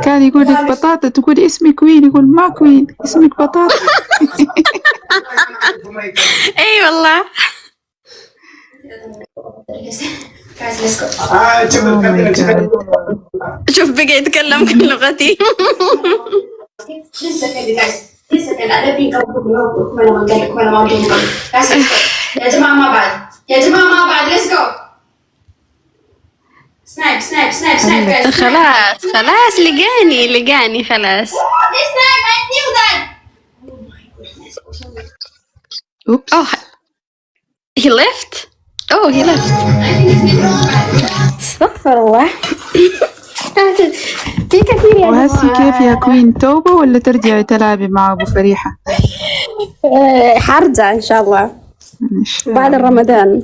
كان يقول لك بطاطا تقول اسمي كوين، يقول ما كوين اسمك بطاطا. اي والله. شوف بقى يتكلم كلغتي. يا جماعة ما بعد، يا جماعة ما بعد، let's go. سنايب سنايب سنايب سنايب. خلاص خلاص لقاني خلاص. Oops. Oh, he left. Oh, he left. استغفر الله. في كثير يا وهسي جماعة. كيف يا كوين، توبة ولا ترجعي تلعبي مع أبو فريحة؟ حرجع إن شاء الله إن شاء بعد الله. رمضان.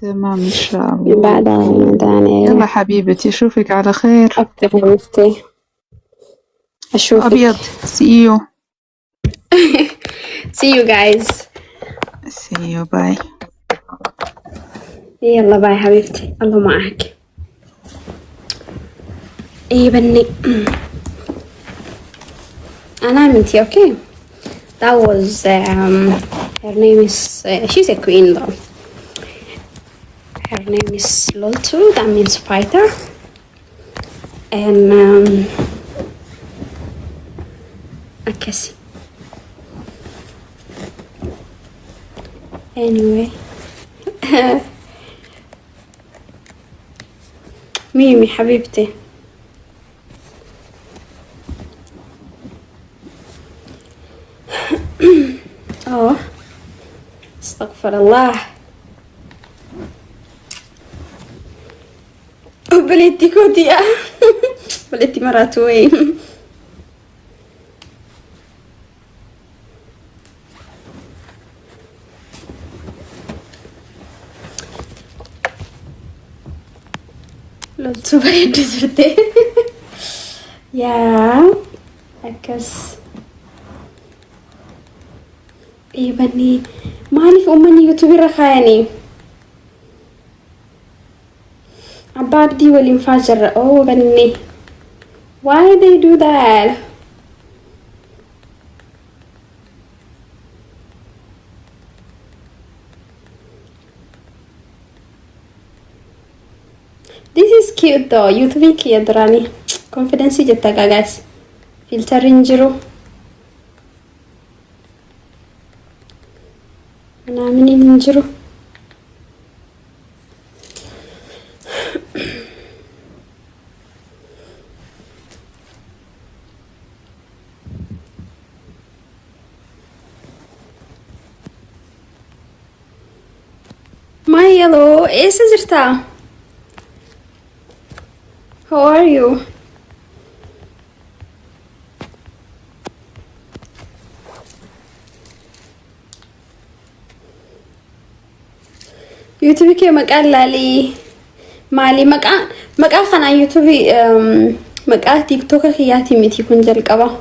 تمام إن شاء الله. بعد رمضان. يلا حبيبتي أشوفك على خير. أكتر حبيبتي أشوفك. أبيض. See you. See you guys. See you. Bye. يلا باي حبيبتي، الله معك. ايه بني. أنا بنتي okay. That was her name is she's a queen though. Her name is Loltu, that means fighter. And أكسي. Anyway. ميمي حبيبتي. اه استغفر الله. بليتي كوتيا. بليتي مرات وين. لو تصبري دزرتي. يا أكس. إيه بني مالك أمني يوتيوبي رخاني عباب دي واللي مفاجر. أوه بني why they do that. this is cute though. يوتيوبي كي دراني confidence جتاقا guys. filter انجرو أنا مني ننجرو. ما يلو إيه سجرتا. how are you. يوتيوبي كي مقال لالي مالي مقال خنا يوتيوبي مقال تيك توك خياتي ميتي كنجل قبا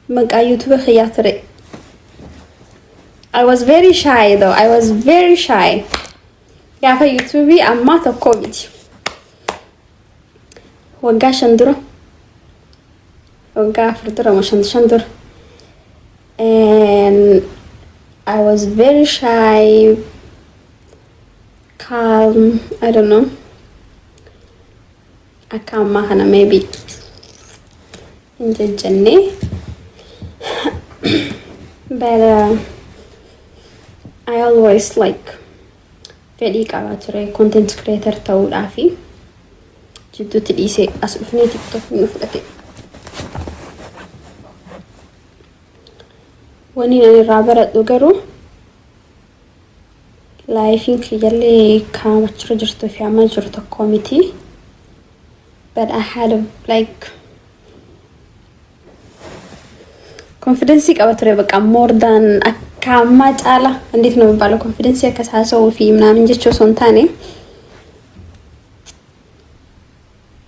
مقال يوتيوب خياتري. I was very shy though. I was very shy. يا في يوتيوبي أما تكوبيتي وقا شندرو وقا فردرو مشان شندر and I was very shy, calm, I don't know. I can't mahana maybe in the journey. But I always like very kawature content creator tawul afi jiddu tidise asufne tiktok nuflate wani ani rabara dogaru life in yalle kawachro jirto fi amal jirto committee. But I had a like confidence kawature baka more than كامات على عندك نو بالو confidence كساسو في منامن جتشو سونتاني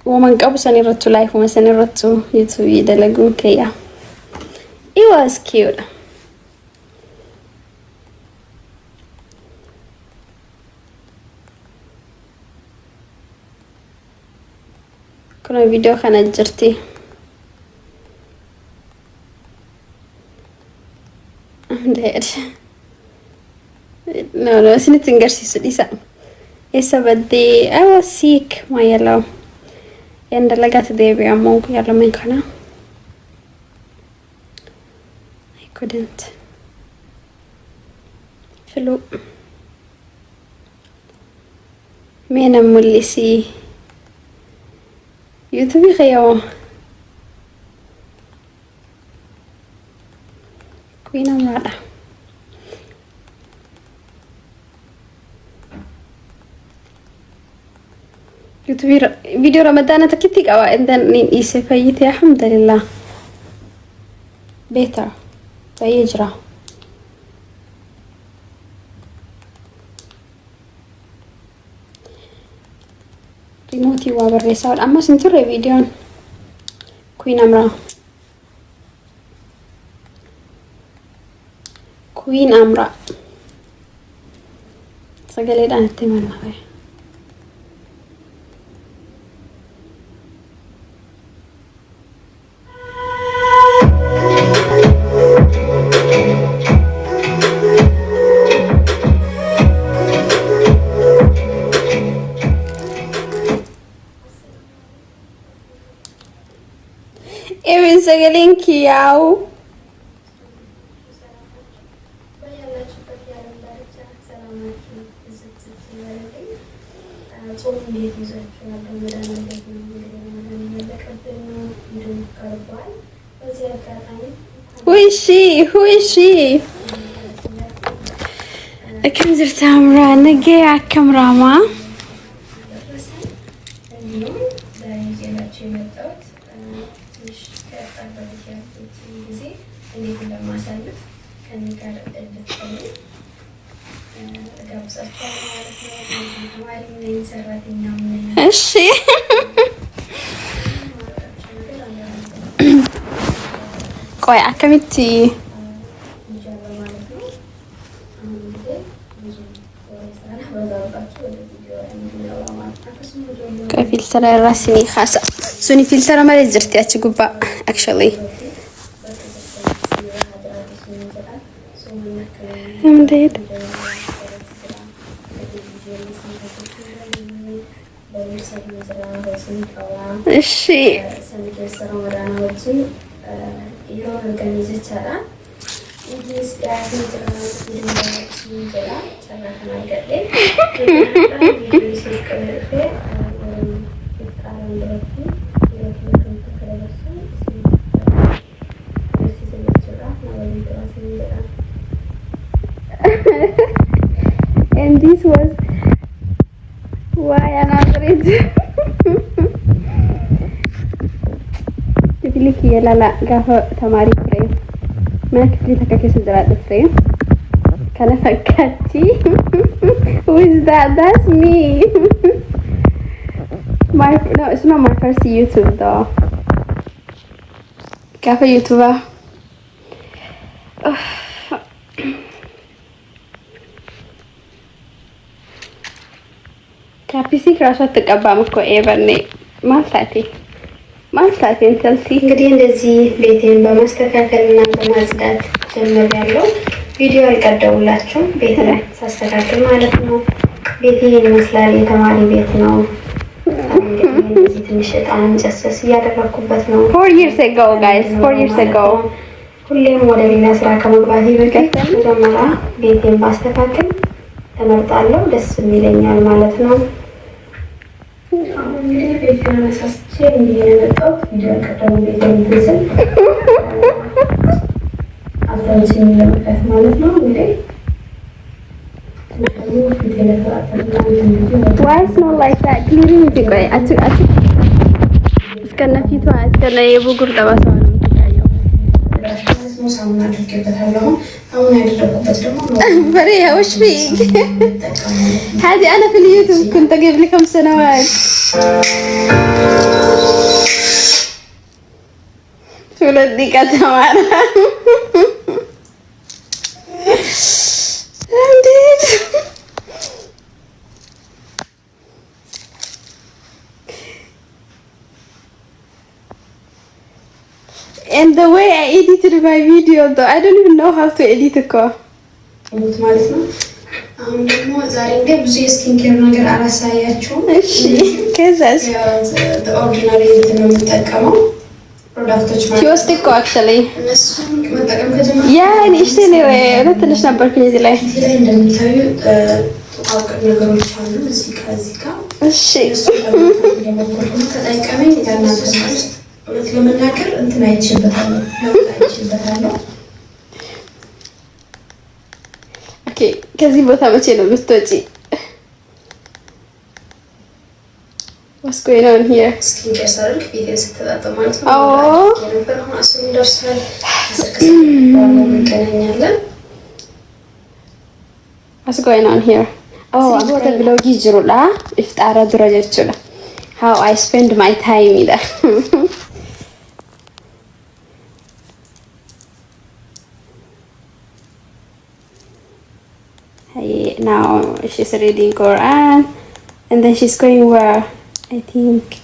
ومن قبل سنرتو لايف وما سنرتو يوتيوب يدلقون كيا. It was cute. كنا فيديو خنا جرتي داير no سنت نقرسي سديسا إيسا بدي I was sick ما يلا يند لقات ديبي عمونك يلا من كنا I couldn't فلو مين موليسي يوتيوبي خيو كوينة مرادة يوتيوبي فيديو رمضان تكتيك أو عندنا إيسي فايتي الحمد لله بيتر فيجرى ريموتي وابريسال أما سنتر فيديو كوين أمرا كوين أمرا سجلي أنا تمام هاي Ewen sagaling kiyaw. Who is she? Who is she? كم زرت عمرة نجي على الكاميرا ما እሺ ቆይ አከሚቲ كفيلتر راسني خاصة سوني فيلتر ما لزرتي أتجوبا actually مديد الشيء and this was why I'm average تقولي كي لا لا قهوة تماري فريم ما كفلي تكاكي سدرات فريم كان فكرتي who is that that's me no it's not my first YouTube though قهوة يوتيوبر ካፒሲክ ራሷ ተቀባም እኮ ኤቨርኔ ማልታቴ እንተልሲ እንግዲህ እንደዚህ ቤቴን በማስተካከልና በማጽዳት ጀምሬያለሁ። ቪዲዮ አልቀደውላችሁም ቤት ላይ ሳስተካክል ማለት ነው። ቤቴ ይመስላል የተማሪ ቤት ነው። እንግዲህ ትንሽ እጣን ጨሰስ እያደረኩበት ነው። 4 years ago guys 4 years ago ሁሌም ወደ ሌላ ስራ ከመግባቴ በፊት መጀመሪያ ቤቴን ማስተካከል ተመርጣለሁ። ደስ ይለኛል ማለት ነው። አሁን እንግዲህ ቤቴን አሳስቼ እንዲየመጣው ቪዲዮ ቀደም ቤቴን ትስል አብራችን ለመከት ማለት ነው። እንግዲህ why is not like that clearing it ቆይ እስከነ ፊቷ እስከነ የቡጉር ጠባሳ ነው የሚታየው። ሳሙና አድርጌበታለሁ። አሁን ያደረኩበት ደግሞ بري وش فيك هذه انا في اليوتيوب كنت قبل 5 سنوات شو لدي كتمار and the way I edited my video though I don't even know how to edit እኮ ማለት ነው። አሁን ደግሞ ዛሬ እንደ ብዙ የስኪን ኬር ነገር አላሳያችሁም። እሺ ከዛስ ኦርዲናሪ ነው የምጠቀመው ፕሮዳክቶች ማለት ነው። እኮ actually እነሱ መጠቀም ከጀመረ ያኔ እሺ ነው ለትንሽ ነበር ከዚህ ላይ እንደምታዩ ጥቋቁር ነገሮች አሉ እዚህ ጋር እሺ ተጠቀመኝ ያናንተ ማለት እውነት ለመናገር እንትን አይችልበታለሁ። ኦኬ ከዚህ ቦታ መቼ ነው የምትወጪ? What's going on here? ስኪን ኬር ሳደርግ ፊቴን ስትታጠብ ማለት ነው። የነበር አሁን አስሩን ደርሷል። እንገናኛለን። What's going on here? Oh, I'm going to vlog jirula iftara dura jechula. How I spend my time ida. Hey, now she's reading Quran and then she's going where? I think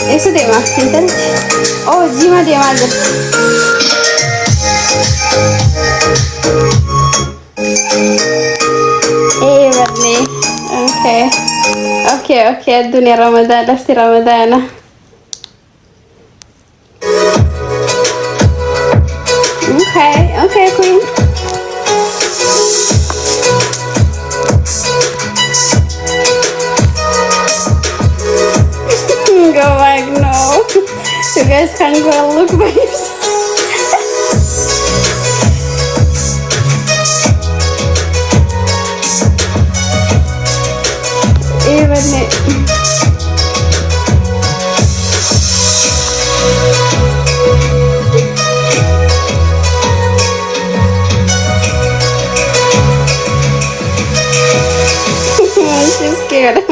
eso de más intente. Oh, Zima de madre. Eh, Barney. Okay. Dunia Ramadan, lafti Ramadan. Okay, Queen. Go back, no. You guys can go and look by yourself. Even it. She's scared.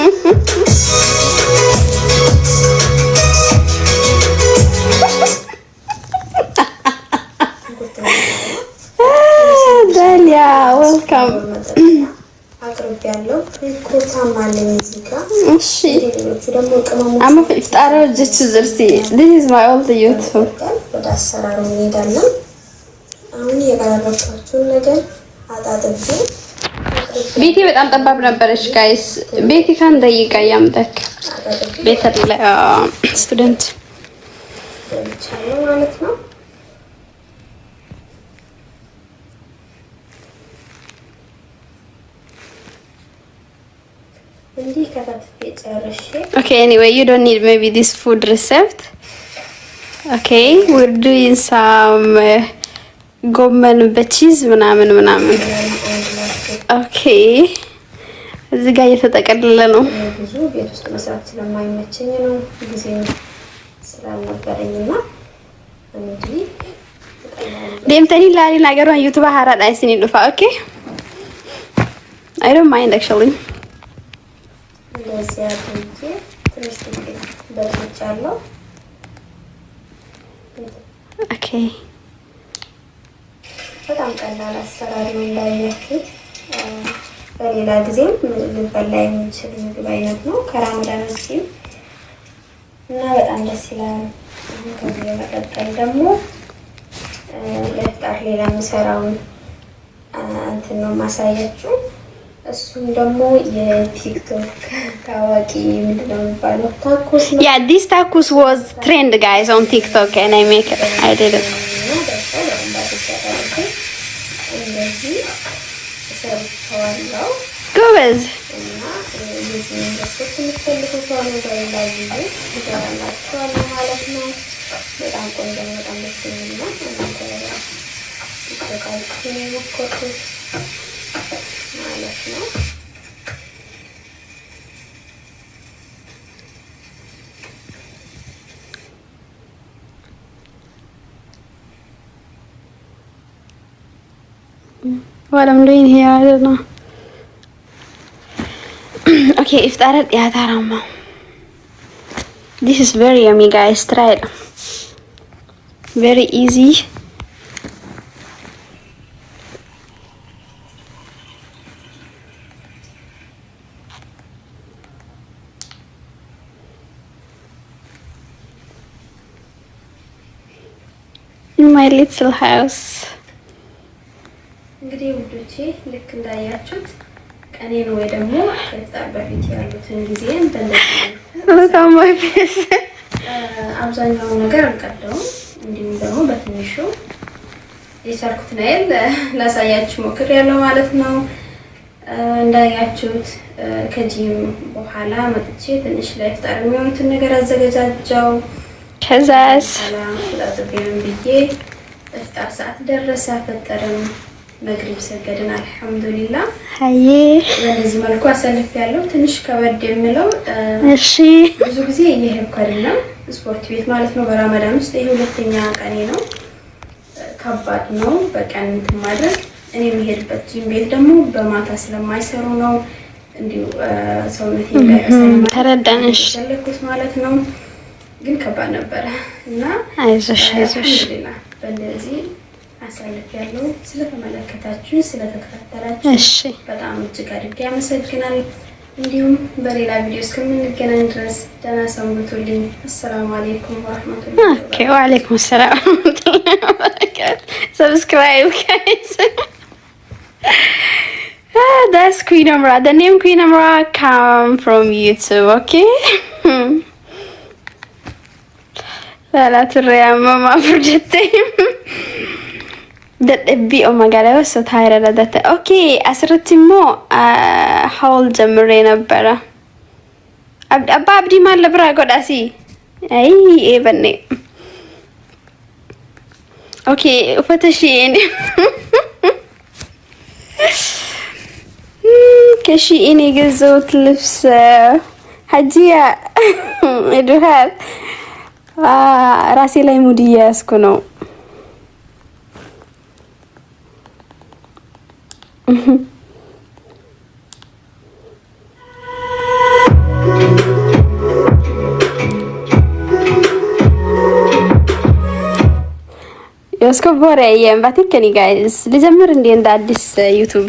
Dalia, welcome. አቅርቤያለሁ። ኮታም አለኝ እዚህ ጋር። እሺ አማ ፍጣሮ ጀች ዝርቲ this is my old YouTube ወደ አሰራሩ እንሄዳለን። አሁን የቀረበቻችሁን ነገር አጣጥቤ ቤቴ በጣም ጠባብ ነበረች ጋይስ። ቤቴ ካን ደቂቃ ያምጣክ ቤተር ስቱደንት ማለት ነው። እንዲህ ከተፈጨ ጨርሼ Okay, anyway, you don't need maybe this food recipe. Okay, we're doing some ጎመን በቺዝ ምናምን ኦኬ እዚህ ጋር እየተጠቀለለ ነው። ብዙ ቤት ውስጥ መስራት ስለማይመቸኝ ነው ጊዜ ስላልነበረኝና እንግዲህ ደምተኒ ላሊ ነገሩን ዩቲዩብ አራዳ አይስኒ ዱፋ ኦኬ I don't mind actually. እንደዚህ አድርጌ ትንሽ በጥቻለሁ። ኦኬ በጣም ቀላል አሰራር ነው እንዳያችሁ። በሌላ ጊዜም ልበላ የሚችል ምግብ አይነት ነው ከረመዳን ውጪ እና በጣም ደስ ይላል። ከዚህ በመቀጠል ደግሞ ለፍጣር ሌላ የምሰራውን እንትን ነው ማሳያችሁ። እሱም ደግሞ የቲክቶክ ታዋቂ ምንድነው የሚባለው ታኮስ ነው። Yeah, this tacos was trend guys on TikTok and I make it. I did it. ጎበዝ What I'm doing here, I don't know. Okay, if that yeah, that this is very yummy, guys. Try it. Very easy. my little house እንግዲህ ውዶቼ ልክ እንዳያችሁት ቀኔን ወይ ደግሞ ከፍጣር በፊት ያሉትን ጊዜን በጣም ማይፈስ አብዛኛው ነገር አንቀደው እንዲሁም ደግሞ በትንሹ የቻልኩትን አይል ላሳያችሁ ሞክሬያለሁ ማለት ነው። እንዳያችሁት ከጂም በኋላ መጥቼ ትንሽ ለፍጣር የሚሆኑትን ነገር አዘጋጃጃው። ከዛስ ለጥቤም ብዬ ፍጣር ሰዓት ደረሰ። ፈጠረም መግሪብ ሰገድን አልহামዱሊላህ። አዬ በዚህ መልኩ አሰልፍ ያለው ትንሽ ከበድ የሚለው እሺ ብዙ ጊዜ እየሄድኩ አይደለም ስፖርት ቤት ማለት ነው። በረመዳን ውስጥ ይሄ ሁለተኛ ቀኔ ነው። ከባድ ነው በቀን ማድረግ። እኔ የምሄድበት ጂም ቤት ደግሞ በማታ ስለማይሰሩ ነው እንዲሁ ሰውነቴ እንዳይሰማ ተረዳንሽ ስለኩት ማለት ነው። ግን ከባድ ነበር እና አይዞሽ በእንደዚህ አሳልፍ ያለው ስለተመለከታችሁ ስለተከታተላችሁ እሺ በጣም እጅግ አድርጌ አመሰግናለሁ። እንዲሁም በሌላ ቪዲዮ እስከምንገናኝ ድረስ ደህና ሰንብቱልኝ። አሰላሙ አለይኩም ወራህመቱላሂ ወበረካቱሁ። ኦኬ ወአለይኩም ሰላም ወራህመቱላሂ ወበረካቱሁ። ሰብስክራይብ guys. That's Queen Amra. The name Queen Amra come from YouTube, okay? لا ترى ماما فرجتي ده بي او مقاله بس تايره لدته اوكي اسرتي مو حول جمري نبره ابا ابدي ما لبرا قداسي اي اي بني اوكي فتشيني كشيني جزوت لبس حجيه ادوهات ራሴ ላይ ሙድ እያያዝኩ ነው። የስኮቦሬ የምባቲከኒ ጋይስ ልጀምር እንዴ እንደ አዲስ ዩቲዩብ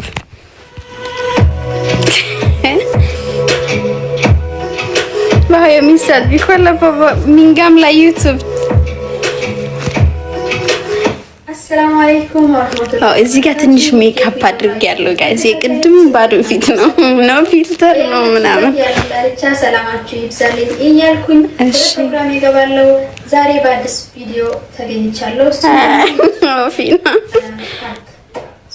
ما هي ميساد بيكون بابا من قام يوتيوب. السلام عليكم ورحمة الله. እዚህ ጋር ትንሽ ሜካፕ አድርጌያለሁ ጋይስ። የቅድም ባዶ ፊት ነው ፊልተር ነው ምናምን። ያላልቻ ሰላማችሁ ይብዛልኝ እያልኩኝ ፕሮግራም ይገባለሁ። ዛሬ በአዲስ ቪዲዮ ተገኝቻለሁ። ፊና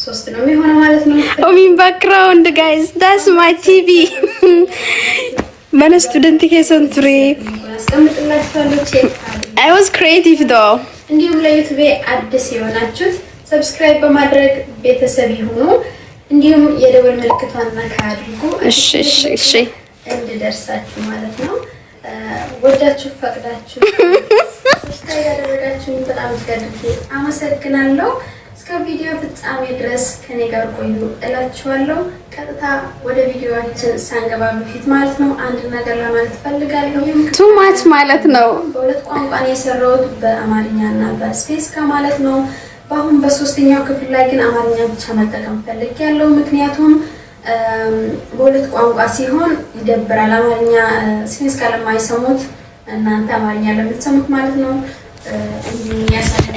ሶስት ነው የሚሆነው ማለት ነው። ኦሚን ባክግራውንድ ጋይስ ዳስ ማይ ቲቪ Man student ke century. I was creative though. እንዲሁም ለዩቲዩብ አዲስ የሆናችሁት ሰብስክራይብ በማድረግ ቤተሰብ ይሁኑ። እንዲሁም የደወል ምልክቷን ነካ አድርጉ። እሺ እንድደርሳችሁ ማለት ነው። ወዳችሁ ፈቅዳችሁ ሰብስክራይብ ያደረጋችሁ በጣም አድርጌ አመሰግናለሁ። እስከ ቪዲዮ ፍጻሜ ድረስ ከኔ ጋር ቆዩ እላችኋለሁ። ቀጥታ ወደ ቪዲዮአችን ሳንገባ በፊት ማለት ነው አንድ ነገር ለማለት ፈልጋለሁ። ቱ ማች ማለት ነው። በሁለት ቋንቋ ነው የሰራሁት በአማርኛና በስፔስካ ማለት ነው። በአሁን በሶስተኛው ክፍል ላይ ግን አማርኛ ብቻ መጠቀም ፈልጌያለሁ። ምክንያቱም በሁለት ቋንቋ ሲሆን ይደብራል። አማርኛ ስፔስካ ለማይሰሙት እናንተ አማርኛ ለምትሰሙት ማለት ነው።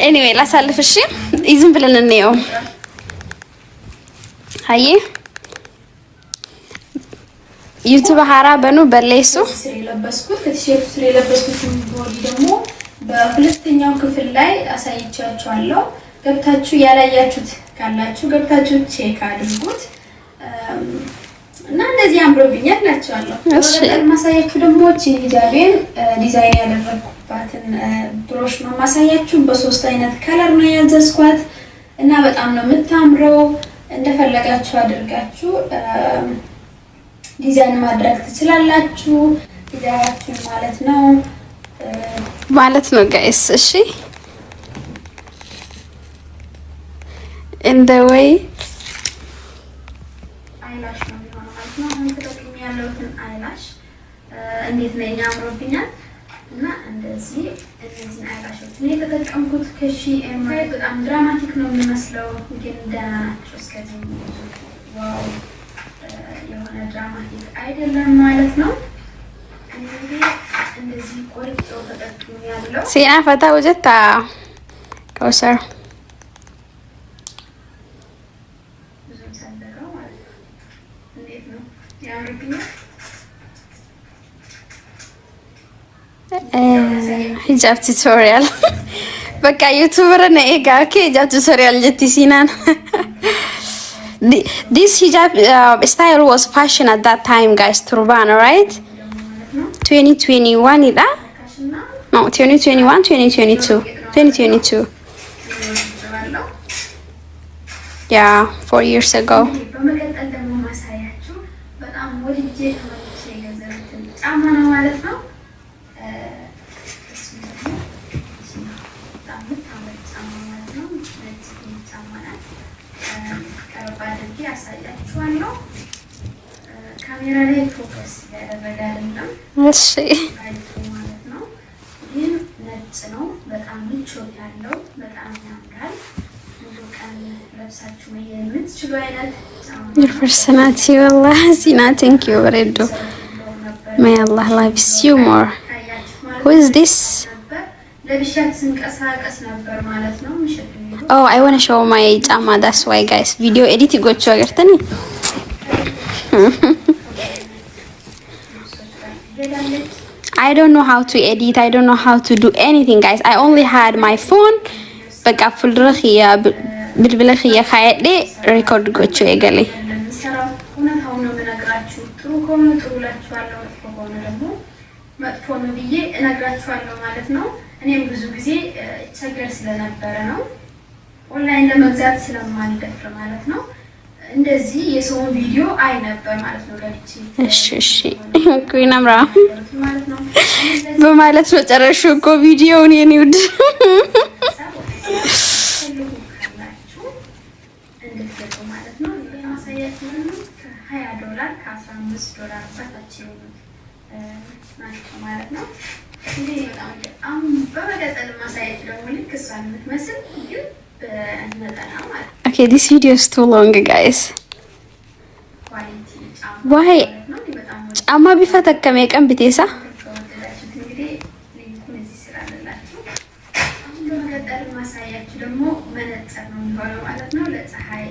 ኤኒዌይ ላሳልፍ እሺ ይዝም ብለን እንየው። አይ ዩቲዩብ ሀራ በኑ በሌሱ ስለለበስኩት ከቲሸርቱ ስለለበስኩት ቦዲ ደግሞ በሁለተኛው ክፍል ላይ አሳይቻችኋለሁ። ገብታችሁ ያላያችሁት ካላችሁ ገብታችሁ ቼክ አድርጉት እና እንደዚህ አምሮብኛል ናቸዋለሁ። ወደ ማሳያችሁ ደግሞ ሂጃቤን ዲዛይን ያደረኩባትን ብሮሽ ነው ማሳያችሁ። በሶስት አይነት ከለር ነው ያዘዝኳት እና በጣም ነው የምታምረው። እንደፈለጋችሁ አድርጋችሁ ዲዛይን ማድረግ ትችላላችሁ። ዲዛይናችሁ ማለት ነው ጋይስ። እሺ in the way አይላሽ ነው ማለት ነው። አሁን ተጠቅሜ ያለሁትን አይላሽ እንዴት ነው ያምሮብኛል እና እንደዚህ እነዚህን አይላሾች እኔ ተጠቀምኩት ከሺኤም በጣም ድራማቲክ ነው የሚመስለው ግን ደህና ናቸው። እስከዚህ ዋው የሆነ ድራማቲክ አይደለም ማለት ነው። እንደዚህ ቆርጬው ተጠቅሜ ያለው ሲና ፈታ ወጀታ closer. Hijab tutorial. Baka YouTuber na ega ke hijab tutorial jetti sinan. This hijab style was fashion at that time, guys. Turban, right? 2021 ida? No, 2021, 2022. 2022. Yeah, 4 years ago. ካሜራ ላይ ፎከስ ያደረገ አይደለም። እሺ ግን ነጭ ነው። በጣም ምቾት ያለው በጣም ያምራል። ሙሉ ቀን ለብሳችሁ የምትችሉ አይነት your personality والله Zina, thank you Redo. May Allah loves you more. Who is this? ለብሻት ስንቀሳቀስ ነበር ማለት ነው። Oh, I want to show my ጫማ. That's why, guys. Video edit ጎቹ አገርተኒ I don't know how to edit. I don't know how to do anything, guys. I only had my phone. በቃ ፍልድረኽ ያ ብልብለኽ ያ ካየዴ ሪኮርድ ጎቹ የገሌ እውነታውን ነው የምነግራችሁ። ጥሩ ከሆነ ጥሩ እላችኋለሁ፣ መጥፎ ከሆነ ደግሞ መጥፎ ነው ብዬ እነግራችኋለሁ ማለት ነው። እኔም ብዙ ጊዜ ቸገር ስለነበረ ነው ኦንላይን ለመግዛት ስለማልደፍር ማለት ነው። እንደዚህ የሰውን ቪዲዮ አይ ነበር ማለት ነው። ለልጅ እሺ ኩይና ምራ በማለት ነው ጨረሹ እኮ ቪዲዮውን የኔ ውድ $20 ከ$15 በታች ናቸው ማለት ነው። እንግዲህ በጣም በመቀጠል ማሳያችሁ ደግሞ ልክ እሷን የምትመስል ግን በነጠላ ማለት ነው። Okay, this video is too long, guys. Why? ጫማ ቢፈተከም የቀን ቢቴሳ እንግዲህ ሊንኩን እዚህ ስላለላችሁ አሁን በመቀጠል ማሳያችሁ ደግሞ መነጽር ነው የሚሆነው ማለት ነው። ለፀሐይ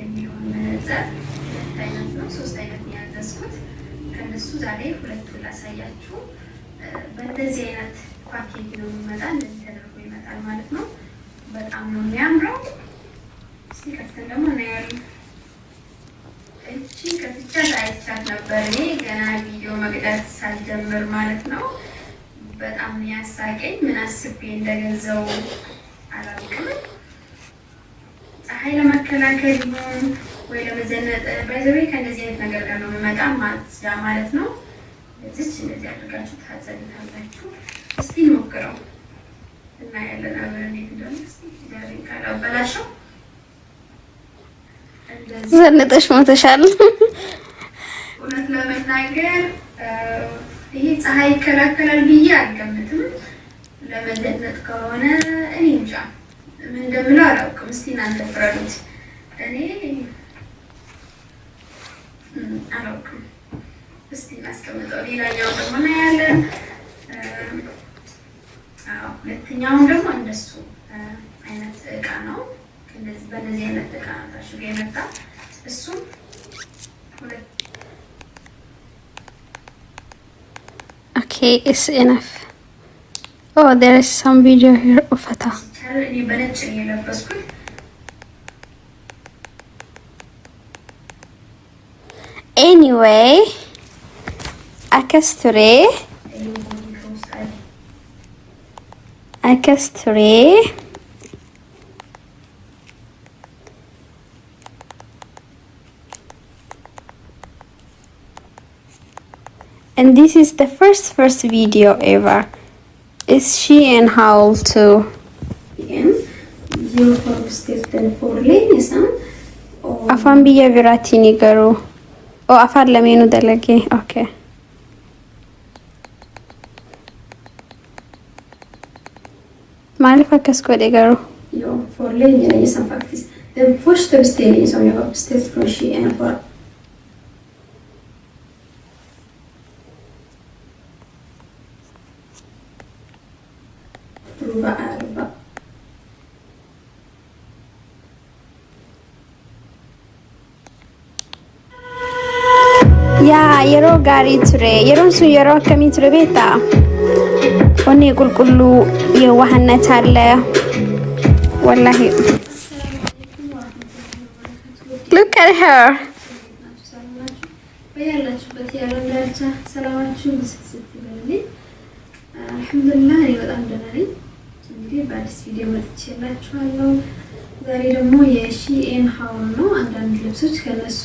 የሚሆን መነጽር ሁለት አይነት ነው፣ ሶስት አይነት ነው ያዘዝኩት። ከነሱ ዛሬ ሁለቱን ላሳያችሁ። በእንደዚህ አይነት ፓኬጅ ነው የሚመጣ፣ እንደዚህ ተደርጎ ይመጣል ማለት ነው። በጣም ነው የሚያምረው። እስቲ ከፍተን ደግሞ እናያለን። እቺ ከፍቻ አይቻት ነበር እኔ ገና ቪዲዮ መቅዳት ሳልጀምር ማለት ነው። በጣም ያሳቀኝ ምን አስቤ እንደገዛው አላውቅም። ፀሐይ ለመከላከል ይሁን ወይ ለመዘነጥ ባይዘዌ ከእንደዚህ አይነት ነገር ጋር ነው የሚመጣ ማለት ነው። እዚች እንደዚህ አድርጋችሁ ታጸድታላችሁ። እስቲ እንሞክረው እና ያለን አብረን እንዴት እንደሆነ እስቲ ዛሬ ካላበላሸው ዘነጠሽ ሞተሻል። እውነት ለመናገር ይሄ ፀሐይ ይከላከላል ብዬ አልገምትም። ለመዘነጥ ከሆነ እኔ እንጃ ምን እንደምለው አላውቅም። እስቲ እናንተ ፍረዱት። እኔ አላውቅም። እስቲ እናስቀምጠው። ሌላኛው ደግሞ እናያለን። ሁለተኛውም ደግሞ እንደሱ አይነት እቃ ነው። በእነዚህ አይነት እቃ ታሽጎ የመጣ እሱም Okay, it's enough. Oh, there is some video here of Fata. እኔ በነጭ ነው የለበስኩት። Anyway, Akasture. And this is the first video ever. Is she and Howl too? Afan biya viratini garu. Oh, afan lamenu dalage. Okay. Maaliif akkas godhe garuu? Jo, förlängningen är som faktiskt den första beställningen som jag har beställt från Shein för prova ärva. yeroo gaarii ture. Yeroon sun yeroo akkamii ture beektaa? Onni qulqulluu የዋህነት አለ ወላሂ look at her በያላችሁበት የዓለም ዳርቻ ሰላማችሁ ይስጥልኝ ይበልልኝ። አልሐምዱሊላህ እኔ በጣም ደህና ነኝ። እንግዲህ በአዲስ ቪዲዮ መጥቼላችኋለሁ። ዛሬ ደግሞ የሺኤን ሀውል ነው። አንዳንድ ልብሶች ከነሱ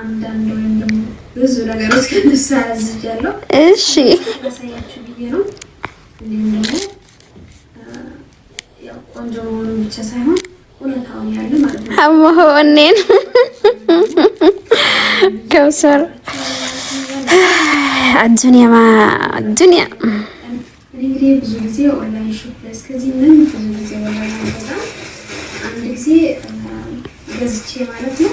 አንዳንድ ወይም ደግሞ ብዙ ነገሮች ከነሱ አዝጃለሁ። እሺ ያሳያችሁ ብዬ ነው። እንዲሁም ደግሞ ያው ቆንጆ መሆኑን ብቻ ሳይሆን እውነታውን ያለ ማለት ነው። አሞሆኔን ከውሰር الدنيا ما الدنيا እንግዲህ ብዙ ጊዜ ኦንላይን ሾፕ ላይ እስከዚህ ምን ብዙ ጊዜ ኦንላይን አልገዛም። አንድ ጊዜ ገዝቼ ማለት ነው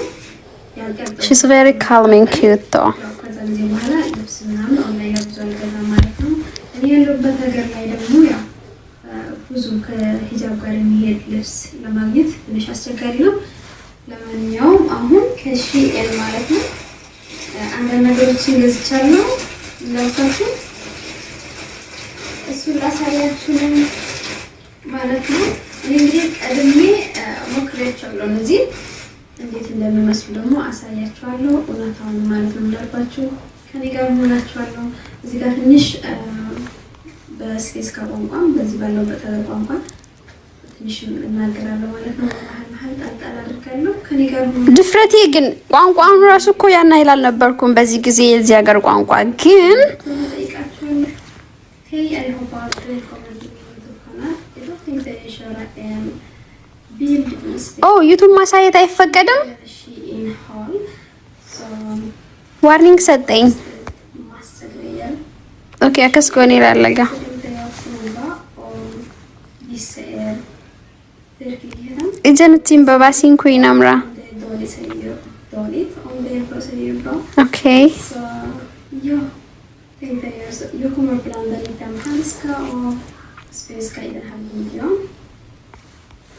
ያልቀረበ she's very calm and cute though ከዛ ጊዜ በኋላ ልብስ ምናምን ኦንላይን ብዙ አልገዛም ማለት ነው። እኔ ያለሁበት ሀገር ላይ ደግሞ ያው ብዙ ከሂጃብ ጋር የሚሄድ ልብስ ለማግኘት ትንሽ አስቸጋሪ ነው። ለማንኛውም አሁን ከሺኤን ማለት ነው አንዳንድ ነገሮችን ገዝቻለሁ እንዳልኳችሁ እሱን ላሳያችሁ ማለት ነው። እኔ እንግዲህ ቀድሜ ሞክሬያቸዋለሁ። እነዚህ እንዴት እንደሚመስሉ ደግሞ አሳያችኋለሁ። እውነታውን ማለት ነው እንዳልኳችሁ ከኔ ጋር ሆናችኋለሁ። እዚህ ጋር ትንሽ በስፔስ ቋንቋም በዚህ ባለው በተለይ ቋንቋ ትንሽ እናገራለሁ ማለት ነው። መሀል ጣልጣል አድርጋለሁ። ከኔ ጋር ድፍረቴ ግን ቋንቋውን ራሱ እኮ ያን አይል አልነበርኩም በዚህ ጊዜ የዚህ ሀገር ቋንቋ ግን ጠይቃችኋለሁ። Hey, I hope I'll do it on YouTube canal. I don't think they should build this. ኦ ዩቲዩብ ማሳየት አይፈቀድም Shein haul. So, ዋርኒንግ ሰጠኝ master layer. ኦኬ አከስኮኔ ላለጋ እጀንቲም በባሲን ኩይን አምራ ኦኬ Jag kommer att blanda lite amerikanska och svenska i den här videon.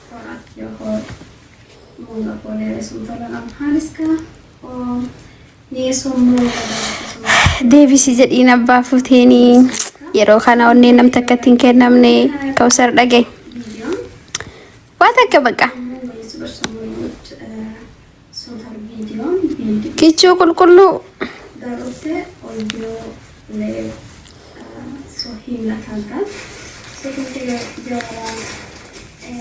För att jag har många följare som talar amerikanska. Och ni är så många som ዴቪስ ጀዲን አባ ፉቴኒ የሮ ካናውኔ ነም ተከቲን ከነምኔ ከውሰር ደገይ videon. ዋተከ በቃ Många youtubers som har gjort sånt här videon. Bild ኪቹ ቁልቁሉ där uppe. Och jag blev så himla taggad. Så tänkte jag göra en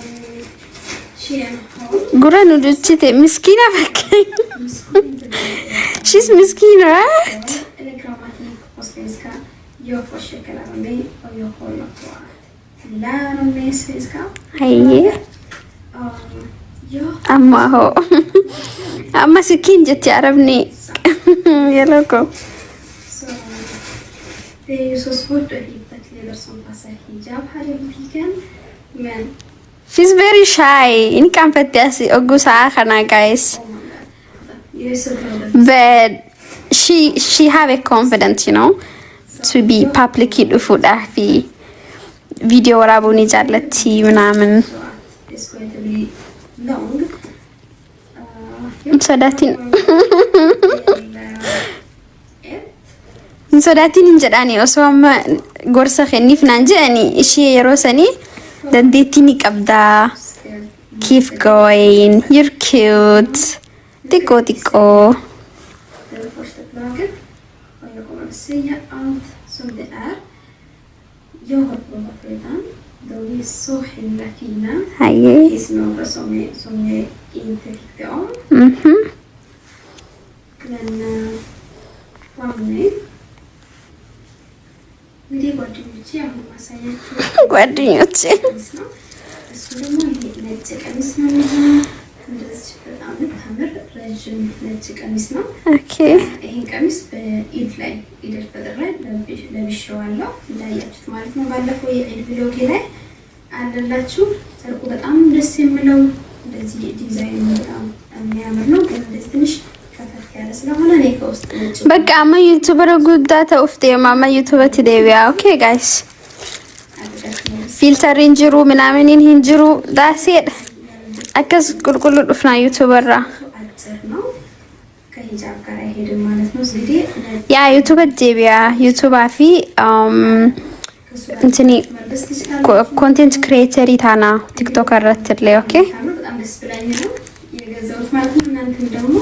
Shein haul. ጉረኑ ዱችቴ ምስኪና በከኝ she's ምስኪን right Eller grammatik på svenska. Jag försöker lära mig och jag håller på att lära mig svenska. አየ Ja, አማሆ አማ ስኪን ጀት ያረብኒ የለኮ så det är ju så svårt att hitta kläder som passar hijab här i butiken. Men she's very shy ini kan fetasi ogusa kana guys oh my god. Jag är så glad att but she have a confidence you know to be public food fi video rabuni jalati ምናምን det ska inte bli lång. sodatin Ett. sodatin injedani osoma gorsa khenif nanjani ishi yerosani dandetini qabda keep going you're cute tiko tiko Det är det första plagget. Och jag kommer att säga allt som det är. Jag har provat redan. De är så himla fina. Det aye finns några som jag inte tyckte om. Men ዋናዬ እንግዲህ ጓደኞቼ አሁን ማሳያችሁ ጓደኞቼ ቀሚስ ነው። እሱ ደግሞ ይሄ ነጭ ቀሚስ ነው የሚሆነው። እንደዚህ በጣም የምታምር ረዥም ነጭ ቀሚስ ነው። ኦኬ ይሄን ቀሚስ በኢድ ላይ ኢድ አልፈጥር ላይ ለብሼዋለሁ እንዳያችሁት ማለት ነው። ባለፈው የኢድ ቪሎጌ ላይ አለላችሁ። ጨርቁ በጣም ደስ የሚለው እንደዚህ ዲዛይን በጣም የሚያምር ነው። ግን እንደዚህ ትንሽ ከፈት ያለ ስለሆነ እኔ ከውስጥ ነጭ በቃ ማ ዩቲዩበር ጉዳታ ኡፍቴ ማማ ዩቲዩብ ትዴቢያ ኦኬ ጋይስ አድርጋችሁ ፊልተር እንጅሩ ምናምን እንጅሩ ዳሴድ አከስ ቁልቁሉ ዱፍና ዩቲዩበራ አጭር ነው። ከ ከሂጃብ ጋር አይሄድም ማለት ነው። እንግዲህ ያ ዩቲዩብ ጀቢያ ዩቲዩብ አፊ እንትኒ ኮንቴንት ክሪኤተር ታና ቲክቶከር ረትለ ኦኬ በጣም ደስ ብላኝ ነው የገዛሁት ማለት ነው። እናንተም ደግሞ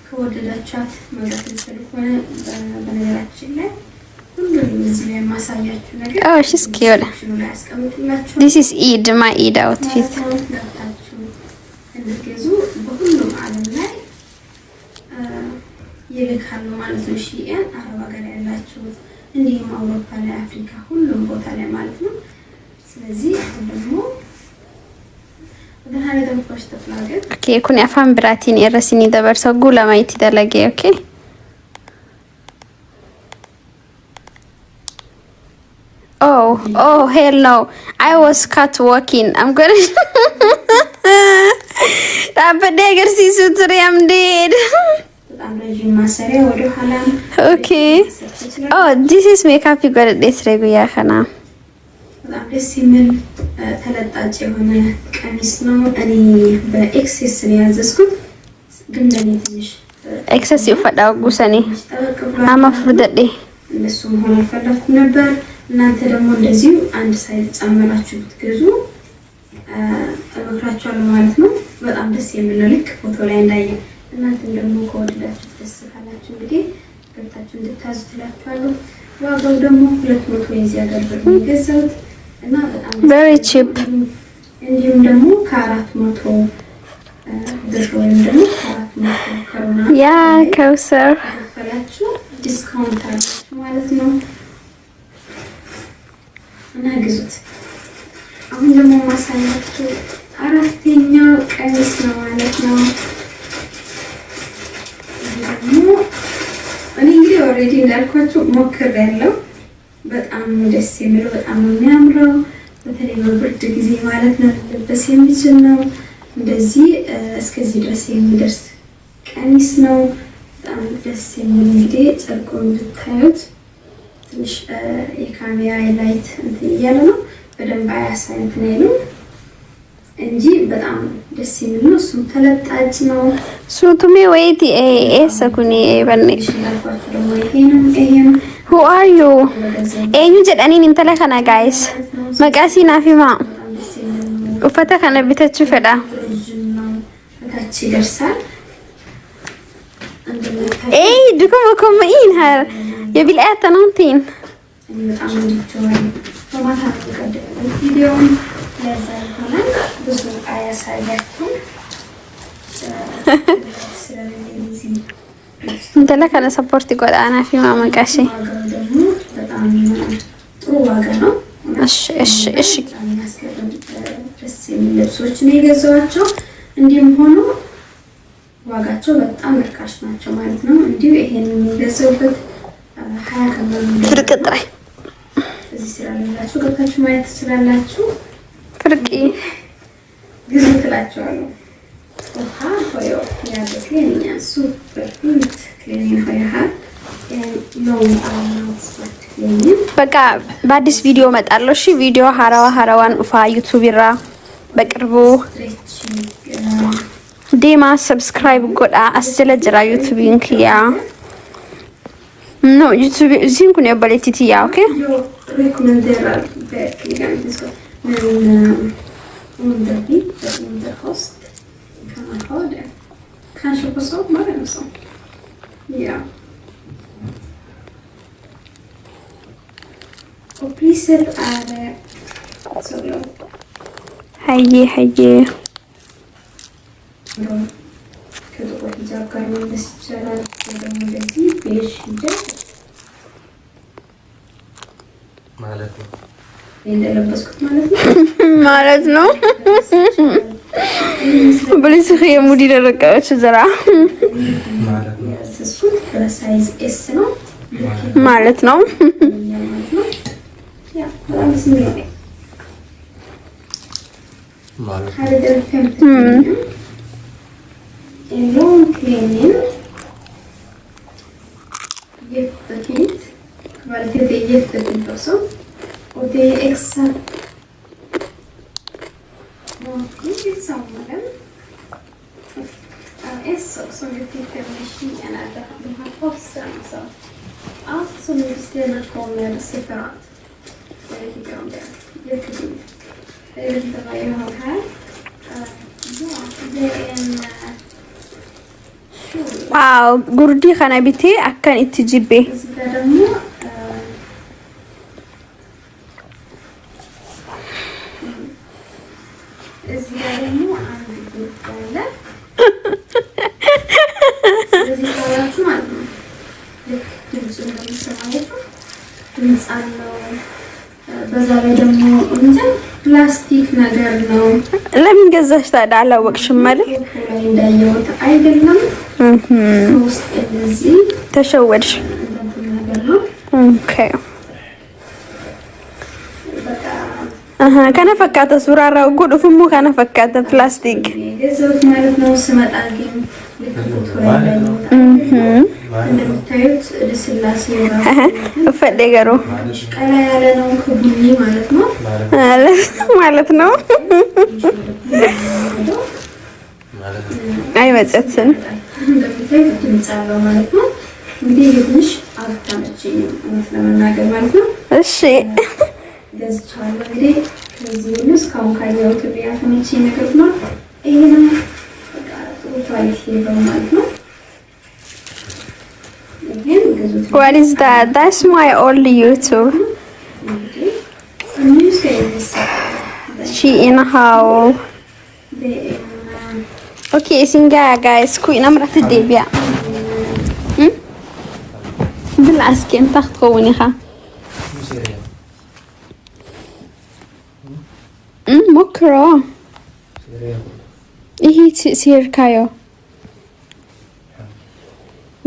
ከወደዳችኋት መግዛት ሆነ በነገራችን ላይ ሁሉንም እዚህ ላይ ማሳያችሁ ነገር እሺ እስኪ ወደ this is Eid my Eid outfit እንድትገዙ በሁሉም ዓለም ላይ ይልካሉ ማለት ነው። ሺአን አረብ ሀገር ያላችሁ እንዲሁም አውሮፓ ላይ አፍሪካ ሁሉም ቦታ ላይ ማለት ነው። ስለዚህ ደግሞ اوكي كوني افهم براتين الرسيني دبر سوغو لما يتدلقي اوكي oh hell no I was cat walking I'm gonna Rapadegar si sutri I'm dead okay oh this is makeup you got this regu ya khana በጣም ደስ የሚል ተለጣጭ የሆነ ቀሚስ ነው። እኔ በኤክሴስ ነው ያዘዝኩት፣ ግን ለኔ ትንሽ ኤክሴስ ይፈዳው ጉሰኔ አማፍደዴ እንደሱ መሆን አልፈለኩም ነበር። እናንተ ደግሞ እንደዚሁ አንድ ሳይዝ ጨምራችሁ ብትገዙ እመክራችኋለሁ ማለት ነው። በጣም ደስ የሚል ነው፣ ልክ ፎቶ ላይ እንዳየው። እናንተም ደግሞ ከወደዳችሁ ደስ ካላችሁ እንግዲህ ገብታችሁ እንድታዙ ትላችኋለሁ። ዋጋው ደግሞ 200 የዚህ ሀገር ብር ነው የገዛሁት እና በጣም very cheap እንዲሁም ደግሞ ከ400 ብር ወይም ደግሞ ከ400 ከሮና ያ ከውሰር ከፈላችሁ ዲስካውንት አላችሁ ማለት ነው እና ግዙት። አሁን ደግሞ ማሳያችሁ አራተኛው ቀሚስ ነው ማለት ነው። እኔ እንግዲህ ኦሬዲ እንዳልኳችሁ ሞክሬያለሁ። በጣም ደስ የሚለው በጣም የሚያምረው በተለይ በብርድ ጊዜ ማለት ነው ልብስ የሚችል ነው። እንደዚህ እስከዚህ ድረስ የሚደርስ ቀሚስ ነው። በጣም ደስ የሚል እንግዲህ ጨርቁን ብታዩት ትንሽ የካሜራ ላይት እንትን እያለ ነው በደንብ አያሳይም ነው እንጂ በጣም ደስ የሚል ነው። እሱም ተለጣጭ ነው። ሱቱሜ ወይት ኤሰኩኒ በኔ ይሄም who are you enyu jedhani intala kana guys maqasi nafima ufata kana bitachu feda ታች ይደርሳል። اي دكم كم in her የቢልአት ተናንቲን በጣም እንዲጆይ በማታ ተቀደለ ቪዲዮውን ለዛ ይሆናል ብዙ አያሳያችሁም ስለዚህ intala kana support ይቆዳና ፊማ መቃሺ በጣም ጥሩ ዋጋ ነው። እሺ ደስ የሚል ልብሶች ነው የገዛኋቸው። እንዲሁም ሆኖ ዋጋቸው በጣም ርካሽ ናቸው ማለት ነው። እንዲሁ ይሄንን የገዛሁበት 20 ከመቶ ፍርቅጥራይ እዚህ ስራ ላይ ገብታችሁ ማየት ትችላላችሁ። ፍርቂ ግዙ ትላችኋለሁ። ሆዮ ያደረገኝ ሱፐር ክሊኒክ ሆያል በቃ በአዲስ ቪዲዮ መጣለሁ። እሺ ቪዲዮ ሀራዋን ኡፋ ዩቲዩብራ በቅርቡ ዴማ ሰብስክራይብ ጎዳ አስጀለጀራ ዩቲዩብን ክያ ኖ ዩቲዩብ እዚህን ኩን ያበለቲቲ ያ ኦኬ ሪኮመንደራ በክሊኒክ host kan ha det. Kanske på sommaren och så. Ja. Och priset är så lågt. Hej. Då kan du gå hijab kan man beställa det beige hijab. ማለት ነው በሊስ ኸየ ሙዲ ደረቀች ዘራ ማለት ነው Och det är exakt samma. يس som du tycker om Kina, de här posterna så. Allt som är beställt kommer separat. Jag tycker om det. Jättefint. Jag vet inte vad jag har här. Ja, det är en kjol. ዋው ጉርዲ خنا بيتي أكن إتجيبي እዚህ ጋር ደግሞ እዚህ ጋር ደግሞ አንድ ጉርድ አለ። ስለዚህ ታያችሁ ማለት ነው። ልክ ድምፁ እንደምትሰማው ድምፅ አለው። በዛ ላይ ደግሞ እንትን ፕላስቲክ ነገር ነው። ለምን ገዛሽ ታዲያ? አላወቅሽም ማለት እንዳየሁት አይደለም። ውስጥ እንደዚህ ተሸወድሽ ነገር ነው። ኦኬ ከነ ፈካተ ሱራራ ጉድ ፍሙ ከነ ፈካተ ፕላስቲክ ገዛሁት ማለት ነው። ስመጣ ግን ልክ ፎቶ ላይ እንደምታዩት ልስላሴ ፈደገሩ ቀላ ያለ ነው። ከቡኒ ማለት ነው ማለት ነው። አይመጸትም እንደምታዩት ድምፅ አለው ማለት ነው። እንግዲህ ትንሽ አልታመቸኝ ለመናገር ማለት ነው። እሺ ገዝቻለሁ። እንግዲህ ከዚህ ውስጥ ካሁን ካየሁት ያልተመቸኝ ነገር ነው ይሄንን በቃ ጥሩ ኳሊቲ ነው ማለት ነው። What is that? That's my old YouTube. She in how? Okay, singa guys. Kui namrat debia. بالعسكر تاخذوني ها. مكرو. إيه تصير كايو.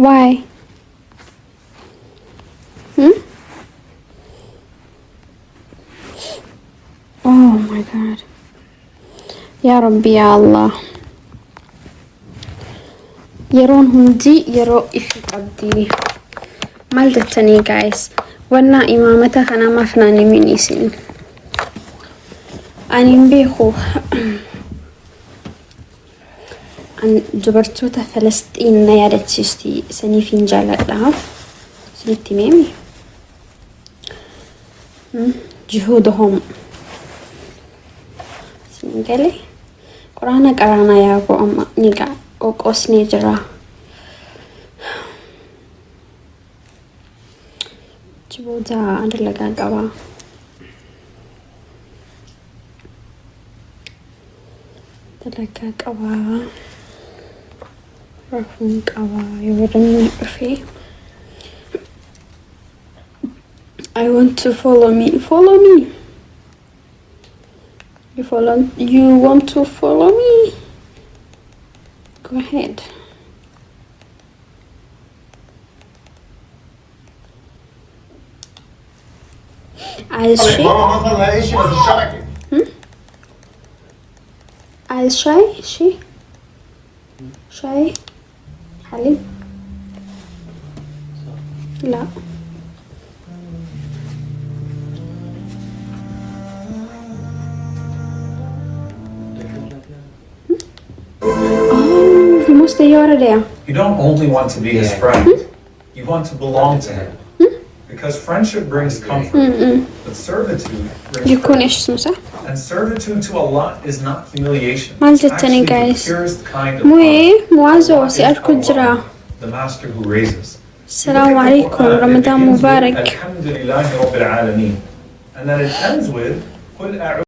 Why? Oh my god. يا ربي يا الله. يرون هندي يرو إفي قبدي. مالتني guys. وانا إمامتها أنا ما فناني من إسين. أنا بيخو. أن جبرتوتا فلسطين يا رتشتي سني فنجال لها. سنتي ميمي. جهودهم. سنجلي. قرانا قرانا يا أبو أما نيجا قوس نيجرا. جبودا أدلقا قوا. أدلقا قوا. رفون قوا يورني رفي. I want to follow me. Follow me. You want to follow me? Go ahead. عايز شيء؟ عايز شاي؟ شاي؟ حليب؟ لا. Vi måste göra det. You don't only want to be his friend. You want to belong to him. Because friendship brings comfort. But servitude brings يكون إيش اسمه صح؟ And servitude to Allah is not humiliation. ما It's جتني actually the guys. purest kind of موي honor. موازو Allah is سألكوا الجرا. Allah, the master who raises. السلام عليكم رمضان مبارك. Alhamdulillahi Rabbil Alameen. And then it ends with قل